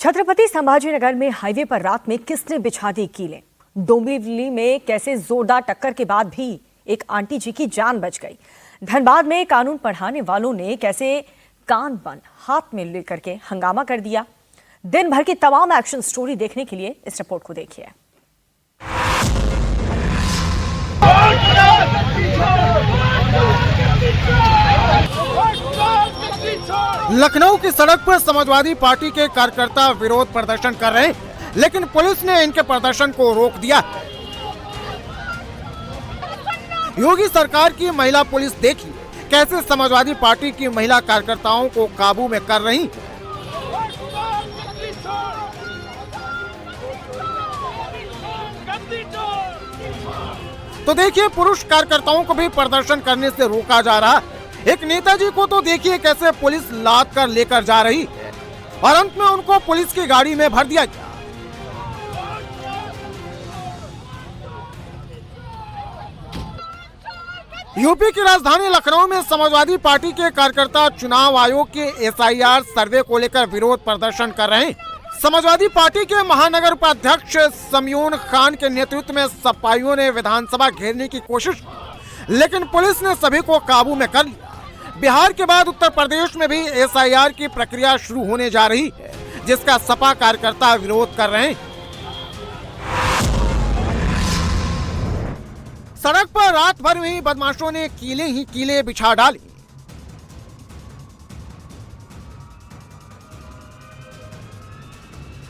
छत्रपति संभाजीनगर में हाईवे पर रात में किसने बिछा दी कीलें? डोंबिवली में कैसे जोरदार टक्कर के बाद भी एक आंटी जी की जान बच गई। धनबाद में कानून पढ़ाने वालों ने कैसे कान बंद हाथ में लेकर के हंगामा कर दिया। दिन भर की तमाम एक्शन स्टोरी देखने के लिए इस रिपोर्ट को देखिए। लखनऊ की सड़क पर समाजवादी पार्टी के कार्यकर्ता विरोध प्रदर्शन कर रहे हैं, लेकिन पुलिस ने इनके प्रदर्शन को रोक दिया। योगी सरकार की महिला पुलिस देखिए कैसे समाजवादी पार्टी की महिला कार्यकर्ताओं को काबू में कर रही। तो देखिए पुरुष कार्यकर्ताओं को भी प्रदर्शन करने से रोका जा रहा। एक नेताजी को तो देखिए कैसे पुलिस लाद कर लेकर जा रही है और अंत में उनको पुलिस की गाड़ी में भर दिया गया। यूपी की राजधानी लखनऊ में समाजवादी पार्टी के कार्यकर्ता चुनाव आयोग के एसआईआर सर्वे को लेकर विरोध प्रदर्शन कर रहे हैं। समाजवादी पार्टी के महानगर उपाध्यक्ष समयून खान के नेतृत्व में सपाइयों ने विधानसभा घेरने की कोशिश की, लेकिन पुलिस ने सभी को काबू में कर लिया। बिहार के बाद उत्तर प्रदेश में भी एसआईआर की प्रक्रिया शुरू होने जा रही है, जिसका सपा कार्यकर्ता विरोध कर रहे हैं। सड़क पर रात भर में ही बदमाशों ने कीलें ही कीलें बिछा डाली।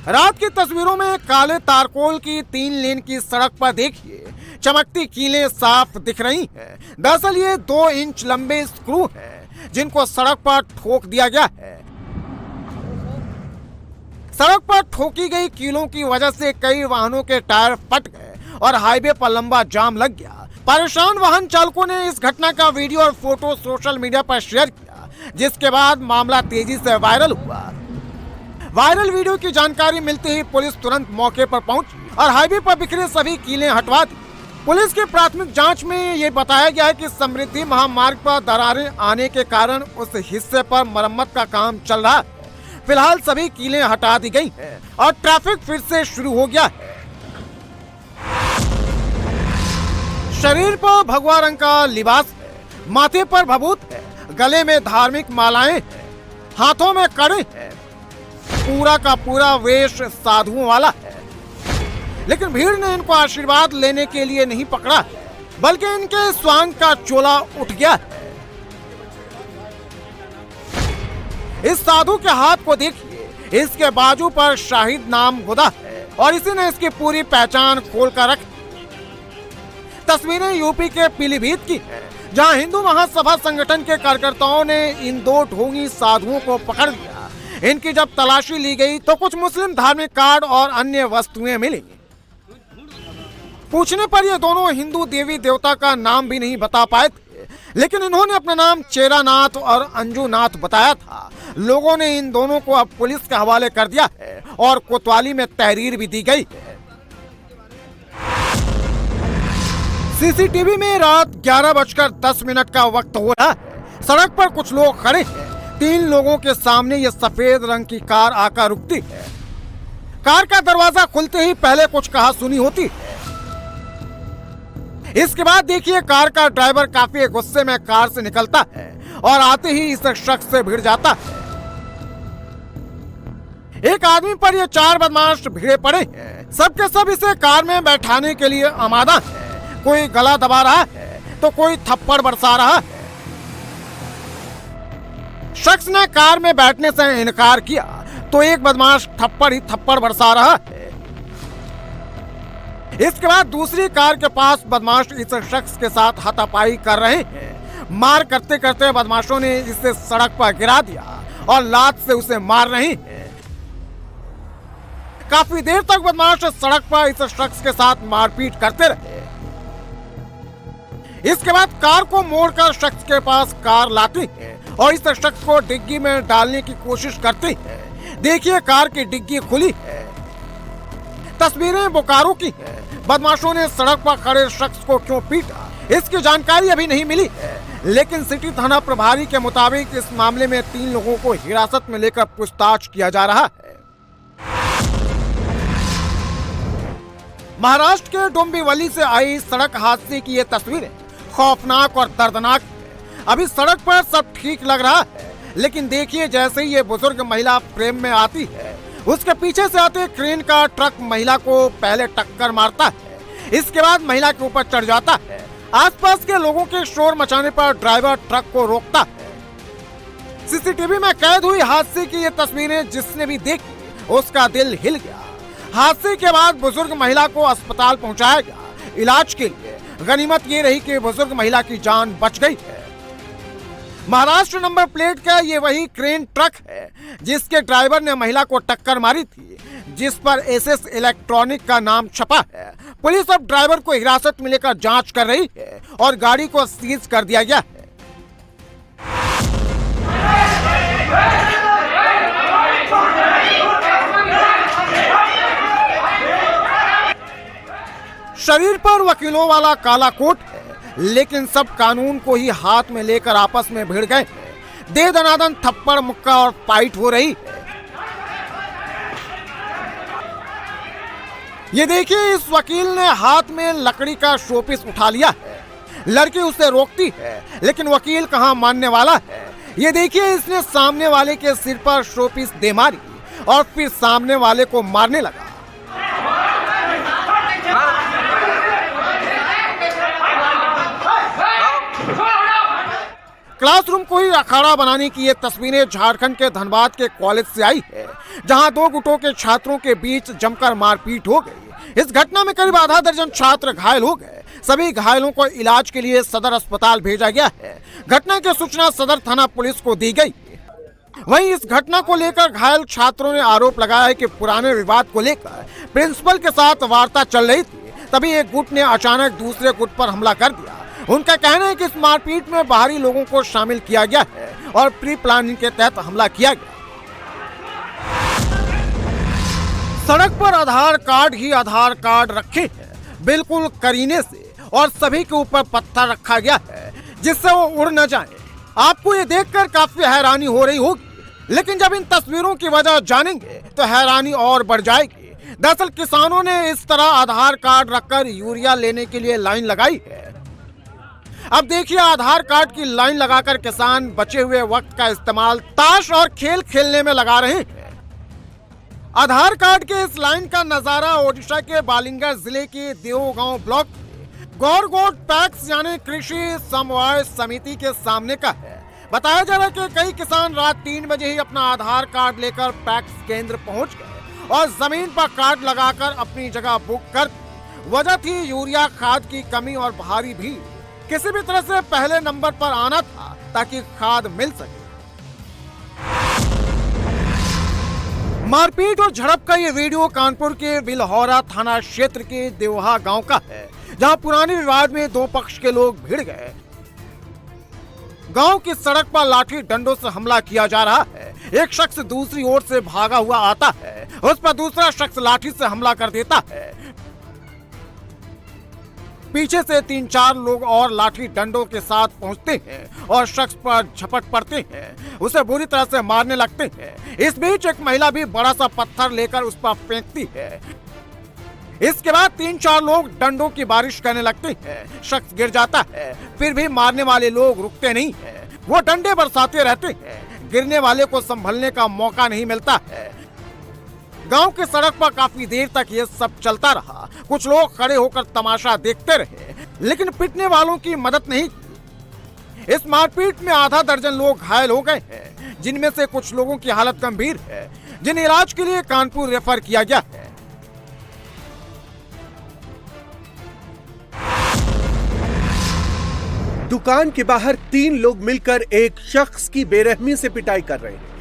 रात की तस्वीरों में काले तारकोल की 3 लेन की सड़क पर देखिए चमकती कीलें साफ दिख रही हैं। दरअसल ये 2 इंच लंबे स्क्रू हैं, जिनको सड़क पर ठोक दिया गया है। सड़क पर ठोकी गई कीलों की वजह से कई वाहनों के टायर फट गए और हाईवे पर लंबा जाम लग गया। परेशान वाहन चालकों ने इस घटना का वीडियो और फोटो सोशल मीडिया पर शेयर किया, जिसके बाद मामला तेजी से वायरल हुआ। वायरल वीडियो की जानकारी मिलते ही पुलिस तुरंत मौके पर पहुंची और हाईवे पर बिखरे सभी कीलें हटवा दी। पुलिस की प्राथमिक जांच में ये बताया गया है कि समृद्धि महामार्ग पर दरारें आने के कारण उस हिस्से पर मरम्मत का काम चल रहा है। फिलहाल सभी कीलें हटा दी गई हैं और ट्रैफिक फिर से शुरू हो गया है। शरीर पर भगवा रंग का लिबास है, माथे पर भभूत है, गले में धार्मिक मालाएं हैं, हाथों में कड़े हैं। पूरा का पूरा वेश साधुओं वाला है, लेकिन भीड़ ने इनको आशीर्वाद लेने के लिए नहीं पकड़ा, बल्कि इनके स्वांग का चोला उठ गया है। इस साधु के हाथ को देखिए, इसके बाजू पर शाहिद नाम गुदा है और इसी ने इसकी पूरी पहचान खोल कर रखी। तस्वीरें यूपी के पीलीभीत की है, जहां हिंदू महासभा संगठन के कार्यकर्ताओं ने इन 2 ढोंगी साधुओं को पकड़ लिया। इनकी जब तलाशी ली गई तो कुछ मुस्लिम धार्मिक कार्ड और अन्य वस्तुएं मिली। पूछने पर ये दोनों हिंदू देवी देवता का नाम भी नहीं बता पाए थे, लेकिन इन्होंने अपना नाम चेरानाथ और अंजुनाथ बताया था। लोगों ने इन दोनों को अब पुलिस के हवाले कर दिया है और कोतवाली में तहरीर भी दी गई है। सीसीटीवी में रात 11:10 का वक्त हो रहा है। सड़क पर कुछ लोग खड़े हैं। 3 लोगों के सामने ये सफेद रंग की कार आकर रुकती है। कार का दरवाजा खुलते ही पहले कुछ कहा सुनी होती है। इसके बाद देखिए कार का ड्राइवर काफी गुस्से में कार से निकलता है और आते ही इस शख्स से भिड़ जाता है। एक आदमी पर ये 4 बदमाश भिड़े पड़े हैं। सबके सब इसे कार में बैठाने के लिए आमादा है। कोई गला दबा रहा है तो कोई थप्पड़ बरसा रहा है। शख्स ने कार में बैठने से इनकार किया तो एक बदमाश थप्पड़ ही थप्पड़ बरसा रहा है। इसके बाद दूसरी कार के पास बदमाश इस शख्स के साथ हाथापाई कर रहे हैं। मार करते करते बदमाशों ने इसे सड़क पर गिरा दिया और लात से उसे मार रहे हैं। काफी देर तक बदमाश सड़क पर इस शख्स के साथ मारपीट करते रहे। इसके बाद कार को मोड़कर शख्स के पास कार लाते हैं और इस शख्स को डिग्गी में डालने की कोशिश करते हैं। देखिए कार की डिग्गी खुली है। तस्वीरें बोकारो की है। बदमाशों ने सड़क पर खड़े शख्स को क्यों पीटा, इसकी जानकारी अभी नहीं मिली है, लेकिन सिटी थाना प्रभारी के मुताबिक इस मामले में 3 लोगों को हिरासत में लेकर पूछताछ किया जा रहा है। महाराष्ट्र के डोंबिवली से आई सड़क हादसे की ये तस्वीरें खौफनाक और दर्दनाक है। अभी सड़क पर सब ठीक लग रहा है, लेकिन देखिए जैसे ही ये बुजुर्ग महिला फ्रेम में आती है, उसके पीछे से आते क्रेन का ट्रक महिला को पहले टक्कर मारता है। इसके बाद महिला के ऊपर चढ़ जाता है। आसपास के लोगों के शोर मचाने पर ड्राइवर ट्रक को रोकता है। सीसीटीवी में कैद हुई हादसे की ये तस्वीरें जिसने भी देखी उसका दिल हिल गया। हादसे के बाद बुजुर्ग महिला को अस्पताल पहुंचाया गया इलाज के लिए। गनीमत ये रही कि बुजुर्ग महिला की जान बच गई है। महाराष्ट्र नंबर प्लेट का ये वही क्रेन ट्रक है जिसके ड्राइवर ने महिला को टक्कर मारी थी, जिस पर एसएस इलेक्ट्रॉनिक का नाम छपा है। पुलिस अब ड्राइवर को हिरासत में लेकर जांच कर रही है और गाड़ी को सीज कर दिया गया है। शरीर पर वकीलों वाला काला कोट है, लेकिन सब कानून को ही हाथ में लेकर आपस में भिड़ गए हैं। दे दनादन थप्पड़ मुक्का और फाइट हो रही है। ये देखिए, इस वकील ने हाथ में लकड़ी का शोपीस उठा लिया है। लड़की उसे रोकती है, लेकिन वकील कहां मानने वाला है। ये देखिए, इसने सामने वाले के सिर पर शोपीस दे मारी और फिर सामने वाले को मारने लगा। क्लासरूम को ही अखाड़ा बनाने की ये तस्वीरें झारखंड के धनबाद के कॉलेज से आई है, जहां दो गुटों के छात्रों के बीच जमकर मारपीट हो गई। इस घटना में करीब आधा दर्जन छात्र घायल हो गए। सभी घायलों को इलाज के लिए सदर अस्पताल भेजा गया है। घटना की सूचना सदर थाना पुलिस को दी गई। वहीं इस घटना को लेकर घायल छात्रों ने आरोप लगाया है कि पुराने विवाद को लेकर प्रिंसिपल के साथ वार्ता चल रही थी, तभी एक गुट ने अचानक दूसरे गुट पर हमला कर दिया। उनका कहना है कि इस मारपीट में बाहरी लोगों को शामिल किया गया है और प्री प्लानिंग के तहत हमला किया गया। सड़क पर आधार कार्ड ही आधार कार्ड रखे हैं, बिल्कुल करीने से, और सभी के ऊपर पत्थर रखा गया है जिससे वो उड़ न जाए। आपको ये देखकर काफी हैरानी हो रही होगी, लेकिन जब इन तस्वीरों की वजह जानेंगे तो हैरानी और बढ़ जाएगी। दरअसल किसानों ने इस तरह आधार कार्ड रखकर यूरिया लेने के लिए लाइन लगाई है। अब देखिए, आधार कार्ड की लाइन लगाकर किसान बचे हुए वक्त का इस्तेमाल ताश और खेल खेलने में लगा रहे हैं। आधार कार्ड के इस लाइन का नजारा ओडिशा के बालिंगर जिले के देवगांव ब्लॉक गौरगोट पैक्स यानी कृषि समवाय समिति के सामने का है। बताया जा रहा है कि कई किसान रात 3 बजे ही अपना आधार कार्ड लेकर पैक्स केंद्र पहुंच गए और जमीन पर कार्ड लगाकर अपनी जगह बुक कर दी। वजह थी यूरिया खाद की कमी और भारी भीड़। किसी भी तरह से पहले नंबर पर आना था ताकि खाद मिल सके। मारपीट और झड़प का ये वीडियो कानपुर के बिलहौरा थाना क्षेत्र के देवहा गांव का है, जहां पुराने विवाद में दो पक्ष के लोग भिड़ गए। गांव की सड़क पर लाठी डंडों से हमला किया जा रहा है। एक शख्स दूसरी ओर से भागा हुआ आता है, उस पर दूसरा शख्स लाठी से हमला कर देता है। पीछे से 3-4 लोग और लाठी डंडों के साथ पहुंचते हैं और शख्स पर झपट पड़ते हैं, उसे बुरी तरह से मारने लगते हैं। इस बीच एक महिला भी बड़ा सा पत्थर लेकर उस पर फेंकती है। इसके बाद 3-4 लोग डंडों की बारिश करने लगते हैं। शख्स गिर जाता है, फिर भी मारने वाले लोग रुकते नहीं हैं। वो डंडे बरसाते रहते हैं। गिरने वाले को संभलने का मौका नहीं मिलता है। गांव की सड़क पर काफी देर तक ये सब चलता रहा। कुछ लोग खड़े होकर तमाशा देखते रहे, लेकिन पिटने वालों की मदद नहीं की। इस मारपीट में आधा दर्जन लोग घायल हो गए हैं, जिनमें से कुछ लोगों की हालत गंभीर है, जिन्हें इलाज के लिए कानपुर रेफर किया गया है। दुकान के बाहर 3 लोग मिलकर एक शख्स की बेरहमी से पिटाई कर रहे हैं।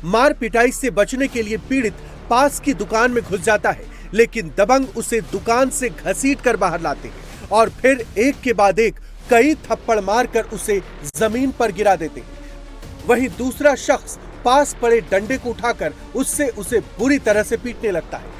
मार पिटाई से बचने के लिए पीड़ित पास की दुकान में घुस जाता है, लेकिन दबंग उसे दुकान से घसीट कर बाहर लाते हैं और फिर एक के बाद एक कई थप्पड़ मारकर उसे जमीन पर गिरा देते हैं। वहीं दूसरा शख्स पास पड़े डंडे को उठाकर उसे बुरी तरह से पीटने लगता है।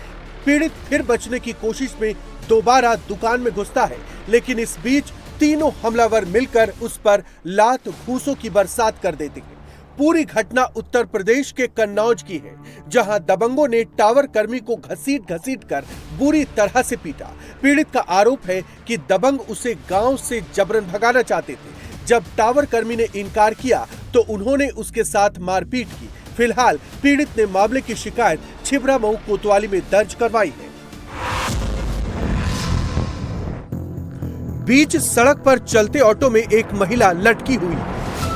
पीड़ित फिर बचने की कोशिश में दोबारा दुकान में घुसता है, लेकिन इस बीच तीनों हमलावर मिलकर उस पर लात घूंसों की बरसात कर देते हैं। पूरी घटना उत्तर प्रदेश के कन्नौज की है, जहां दबंगों ने टावर कर्मी को घसीट कर बुरी तरह से पीटा। पीड़ित का आरोप है कि दबंग उसे गांव से जबरन भगाना चाहते थे। जब टावर कर्मी ने इनकार किया तो उन्होंने उसके साथ मारपीट की। फिलहाल पीड़ित ने मामले की शिकायत छिबरामऊ कोतवाली में दर्ज करवाई है। बीच सड़क पर चलते ऑटो में एक महिला लटकी हुई।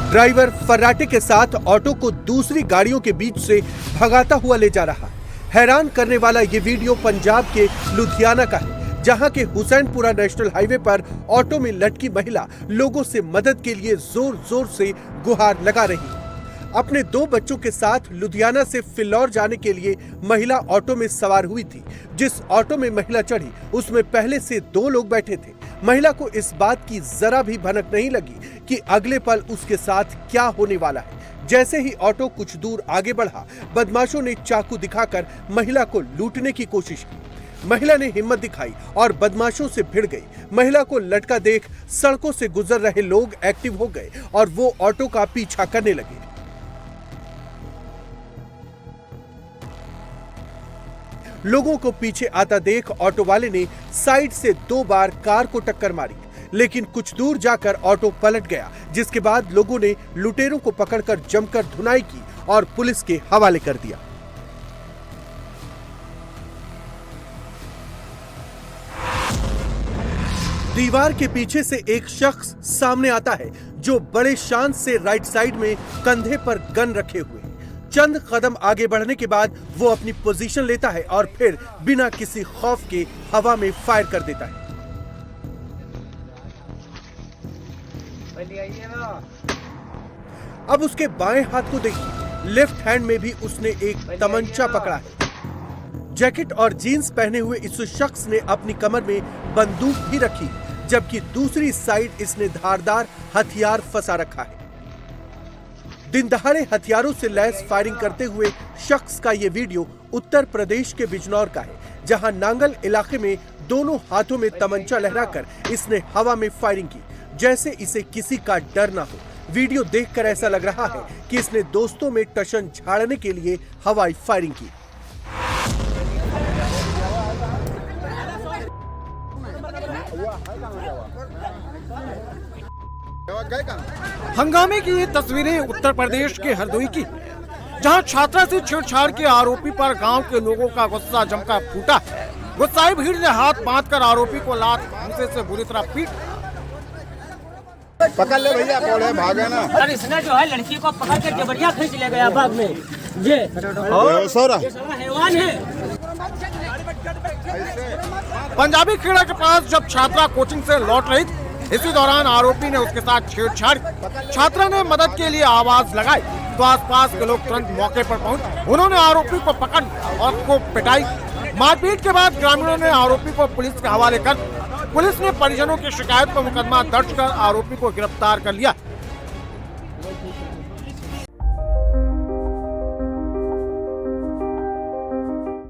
ड्राइवर फर्राटे के साथ ऑटो को दूसरी गाड़ियों के बीच से भगाता हुआ ले जा रहा। हैरान करने वाला ये वीडियो पंजाब के लुधियाना का है, जहां के हुसैनपुरा नेशनल हाईवे पर ऑटो में लटकी महिला लोगों से मदद के लिए जोर जोर से गुहार लगा रही है। अपने 2 बच्चों के साथ लुधियाना से फिल्लौर जाने के लिए महिला ऑटो में सवार हुई थी। जिस ऑटो में महिला चढ़ी उसमें पहले से 2 लोग बैठे थे। महिला को इस बात की जरा भी भनक नहीं लगी कि अगले पल उसके साथ क्या होने वाला है। जैसे ही ऑटो कुछ दूर आगे बढ़ा, बदमाशों ने चाकू दिखाकर महिला को लूटने की कोशिश की। महिला ने हिम्मत दिखाई और बदमाशों से भिड़ गई। महिला को लटका देख सड़कों से गुजर रहे लोग एक्टिव हो गए और वो ऑटो का पीछा करने लगे। लोगों को पीछे आता देख ऑटो वाले ने साइड से 2 बार कार को टक्कर मारी, लेकिन कुछ दूर जाकर ऑटो पलट गया, जिसके बाद लोगों ने लुटेरों को पकड़कर जमकर धुनाई की और पुलिस के हवाले कर दिया। दीवार के पीछे से एक शख्स सामने आता है, जो बड़े शान से राइट साइड में कंधे पर गन रखे हुए। चंद कदम आगे बढ़ने के बाद वो अपनी पोजीशन लेता है और फिर बिना किसी खौफ के हवा में फायर कर देता है। अब उसके बाएं हाथ को देखिए, लेफ्ट हैंड में भी उसने एक तमंचा पकड़ा है। जैकेट और जीन्स पहने हुए इस शख्स ने अपनी कमर में बंदूक भी रखी, जबकि दूसरी साइड इसने धारदार हथियार फंसा रखा है। दिन दहाड़े हथियारों से लैस फायरिंग करते हुए शख्स का ये वीडियो उत्तर प्रदेश के बिजनौर का है, जहां नांगल इलाके में दोनों हाथों में तमंचा लहराकर इसने हवा में फायरिंग की, जैसे इसे किसी का डर ना हो। वीडियो देखकर ऐसा लग रहा है कि इसने दोस्तों में टशन झाड़ने के लिए हवाई फायरिंग की। हंगामे की ये तस्वीरें उत्तर प्रदेश के हरदोई की, जहां छात्रा से छेड़छाड़ के आरोपी पर गांव के लोगों का गुस्सा जमकर फूटा है। गुस्साई भीड़ ने हाथ बांधकर आरोपी को लात घूंसे से बुरी तरह पीट। पकड़ ले भैया, पौड़े भागे ना। और इसने जो है लड़की को पकड़ के जबरिया खींच ले गया बाद में। ये हैवान है। पंजाबी खेड़ा के पास जब छात्रा कोचिंग से लौट रही थी, इसी दौरान आरोपी ने उसके साथ छेड़छाड़। छात्रा ने मदद के लिए आवाज लगाई तो आसपास के लोग तुरंत मौके पर पहुंचे। उन्होंने आरोपी को पकड़ और को पिटाई। मारपीट के बाद ग्रामीणों ने आरोपी को पुलिस के हवाले कर। पुलिस ने परिजनों की शिकायत पर मुकदमा दर्ज कर आरोपी को गिरफ्तार कर लिया।